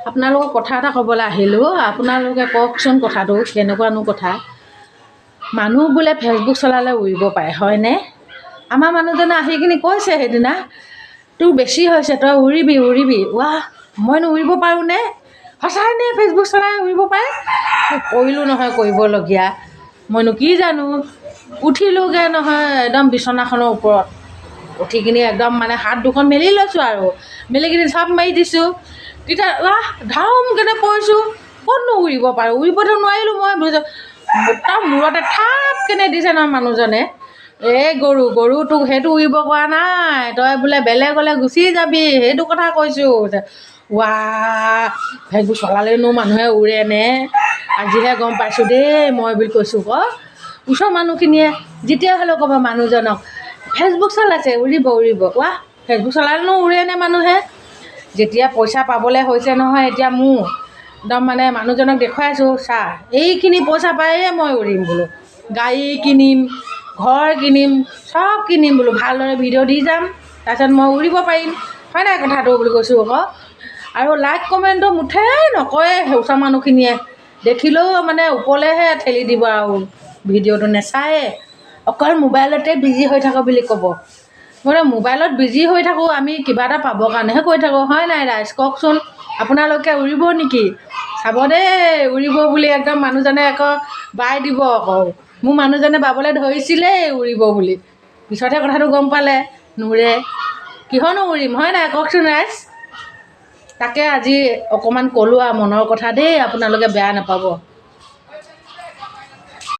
আপোনালোকক কথা এটা ক'বলৈ আহিলোঁ। আপোনালোকে কওকচোন কথাটো কেনেকুৱানো কথা। মানুহ বোলে ফেচবুক চলালে উৰিব পাৰে, হয়নে? আমাৰ মানুহজনে আহি কিনি কৈছে সেইদিনা, তোৰ বেছি হৈছে, তই উৰিবি উৰিবি। ৱাহ, মইনো উৰিব পাৰোঁনে? সঁচাইনে ফেচবুক চলাই উৰিব পাৰে? কৰিলোঁ নহয় কৰিবলগীয়া, মইনো কি জানো। উঠিলোগৈ নহয় একদম বিচনাখনৰ ওপৰত, উঠি কিনি একদম মানে হাত দুখন মেলি লৈছোঁ আৰু মেলি কিনি চাপ মাৰি দিছোঁ। তেতিয়া ধামকেনে পৰিছোঁ। ক'তনো উৰিব পাৰোঁ? উৰিবতো নোৱাৰিলোঁ মই। তাৰ মূৰতে থাপকেনে দিছে নহয় মানুহজনে। এই গৰু তোক সেইটো উৰিব পৰা নাই, তই বোলে বেলেগলৈ গুচি যাবি, সেইটো কথা কৈছোঁ। ৱাহ, ফেচবুক চলালেনো মানুহে উৰেনে? আজিহে গম পাইছোঁ দেই মই বুলি কৈছোঁ আকৌ। ওচৰৰ মানুহখিনিয়ে যেতিয়া হ'লেও ক'ব মানুহজনক, ফেচবুক চলাইছে উৰিব উৰিব। ৱাহ, ফেচবুক চলালেনো উৰেনে মানুহে? যেতিয়া পইচা পাবলৈ হৈছে নহয় এতিয়া মোৰ একদম মানে মানুহজনক দেখুৱাইছোঁ, চা এইখিনি পইচা পায়ে মই উৰিম বোলো। গাড়ী কিনিম, ঘৰ কিনিম, চব কিনিম বোলো। ভালদৰে ভিডিঅ' দি যাম, তাৰপিছত মই উৰিব পাৰিম, হয় নাই কথাটো বুলি কৈছোঁ আকৌ। আৰু লাইক কমেণ্টটো মুঠেই নকৰে ওচৰৰ মানুহখিনিয়ে। দেখিলেও মানে ওপৰলৈহে ঠেলি দিব আৰু ভিডিঅ'টো নেচায়ে, অকল মোবাইলতে বিজি হৈ থাকোঁ বুলি ক'ব। মই মোবাইলত বিজি হৈ থাকোঁ, আমি কিবা এটা পাবৰ কাৰণেহে কৈ থাকোঁ, হয় নাই ৰাইজ? কওকচোন আপোনালোকে উৰিব নেকি? চাব দেই উৰিব বুলি একদম মানুহজনে আকৌ বাই দিব আকৌ। মোৰ মানুহজনে বাবলৈ ধৰিছিলেই উৰিব বুলি, পিছতহে কথাটো গম পালে নুৰে। কিহৰনো উৰিম, হয় নাই কওকচোন ৰাইজ? তাকে আজি অকণমান ক'লোঁ আৰু মনৰ কথা দেই, আপোনালোকে বেয়া নাপাব।